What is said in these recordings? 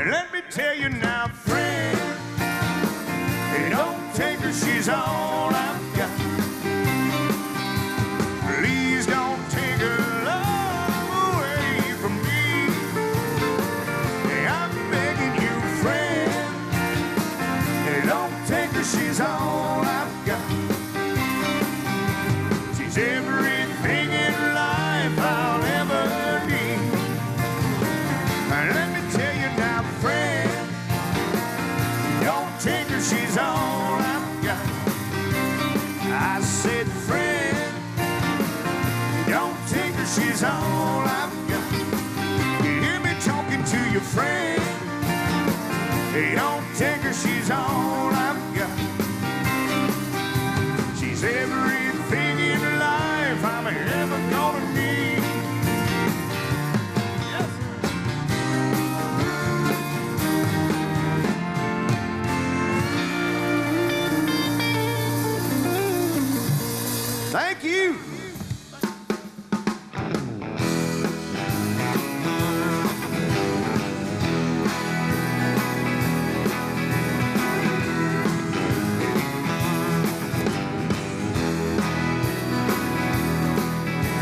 Let me tell you now, friend, hey, don't take her, she's all I've got. Please don't take her love away from me. Hey, I'm begging you, friend, hey, don't take her, she's all I've got. She's everything in life I'll ever need. Let me tell you now, friend, don't take her, she's all I've got. I said, friend, don't take her, she's all I've got. You hear me talking to your friend? Hey, don't take her, she's all I've got. She's everything in life I'm ever gonna need. Yes, sir. Thank you.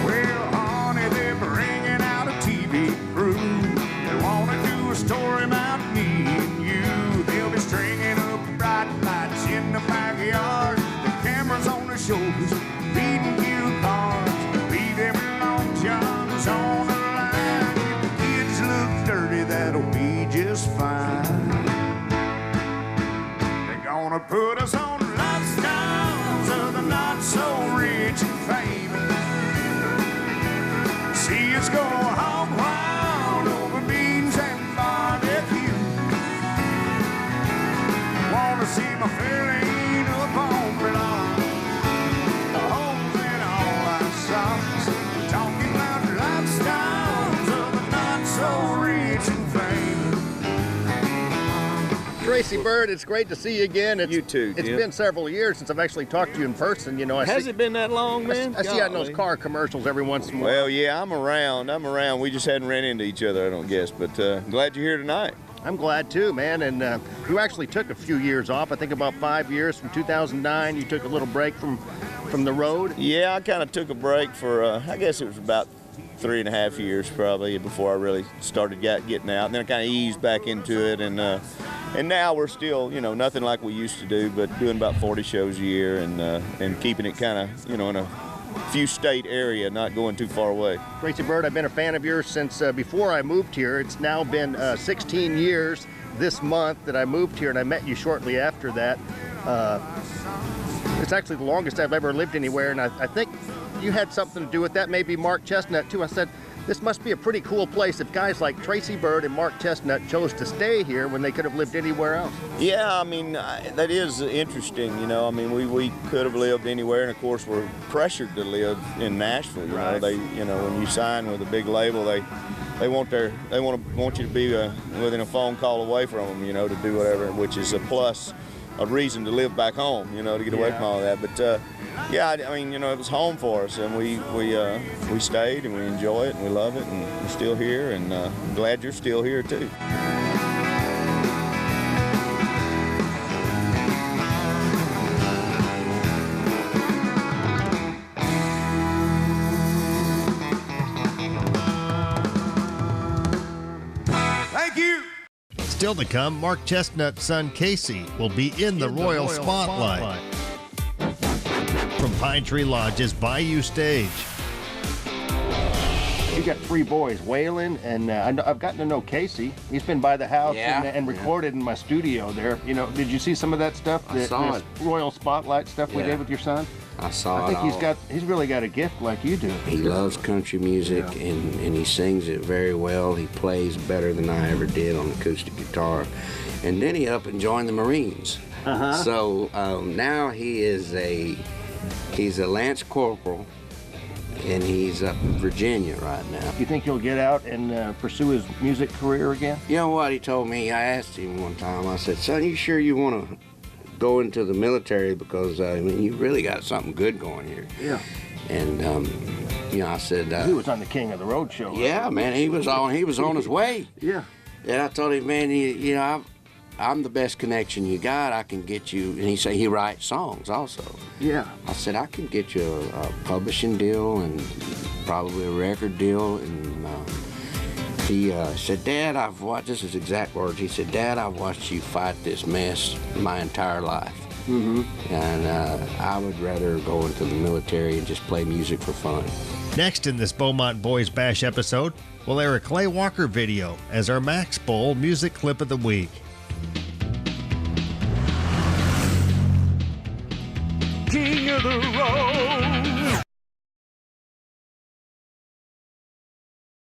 Well, honey, they're bringing out a TV crew. They want to do a story about me and you. They'll be stringing up bright lights in the backyard. The cameras on their shoulders, beating cue cards. Leave them long johns on the line. If the kids look dirty, that'll be just fine. They're gonna put us on lifestyles of the not so rich and famous. See us go hog wild over beans and barbecue. Wanna see my feeling up on belong. The holes in all our socks. Talking about lifestyles of the not so rich and famous. Tracy Byrd, it's great to see you again. You too, It's Jim. been several years since I've actually talked to you in person. You know, Has it been that long, man? I see you on those Golly. car commercials every once in a while. Well, yeah, I'm around. We just hadn't ran into each other, I don't guess. But glad you're here tonight. I'm glad too, man. And you actually took a few years off. I think about 5 years. From 2009, you took a little break from the road. Yeah, I kind of took a break for, I guess it was about 3.5 years probably before I really started getting out. And then I kind of eased back into it. And now we're still, you know, nothing like we used to do, but doing about 40 shows a year and keeping it kind of, you know, in a few state area, not going too far away. Tracy Byrd, I've been a fan of yours since before I moved here. It's now been 16 years this month that I moved here, and I met you shortly after that. It's actually the longest I've ever lived anywhere, and I think you had something to do with that, maybe Mark Chestnut too. I said, this must be a pretty cool place if guys like Tracy Byrd and Mark Chestnut chose to stay here when they could have lived anywhere else. Yeah, I mean, that is interesting, you know. I mean, we could have lived anywhere, and of course we're pressured to live in Nashville. You know, when you sign with a big label, they want you to be within a phone call away from them, you know, to do whatever, which is a plus, a reason to live back home, you know, to get away from all of that. But yeah, I mean, you know, it was home for us, and we stayed, and we enjoy it, and we love it, and we're still here, and I'm glad you're still here too. Thank you. Still to come, Mark Chestnut's son Casey will be in the Royal Spotlight. From Pine Tree Lodge's Bayou Stage. You got 3 boys, Waylon, and I've gotten to know Casey. He's been by the house and recorded in my studio there. You know, did you see some of that stuff? I saw it. Royal Spotlight stuff we did with your son? I saw it. I think he's really got a gift like you do. He loves country music, and he sings it very well. He plays better than I ever did on acoustic guitar. And then he up and joined the Marines. So now he's a Lance Corporal, and he's up in Virginia right now. Do you think he'll get out and pursue his music career again? You know what he told me? I asked him one time, I said, son, you sure you want to go into the military, because I mean, you really got something good going here. Yeah. And you know, I said he was on the King of the Road show. Yeah, man, he was on his way. Yeah. And I told him, man, you know, I'm the best connection you got. I can get you, and he said he writes songs also. Yeah. I said, I can get you a publishing deal and probably a record deal. And he said, Dad, I've watched, this is exact words, he said, Dad, I've watched you fight this mess my entire life. And I would rather go into the military and just play music for fun. Next in this Beaumont Boys Bash episode, we'll air a Clay Walker video as our Max Bowl music clip of the week. King of the road.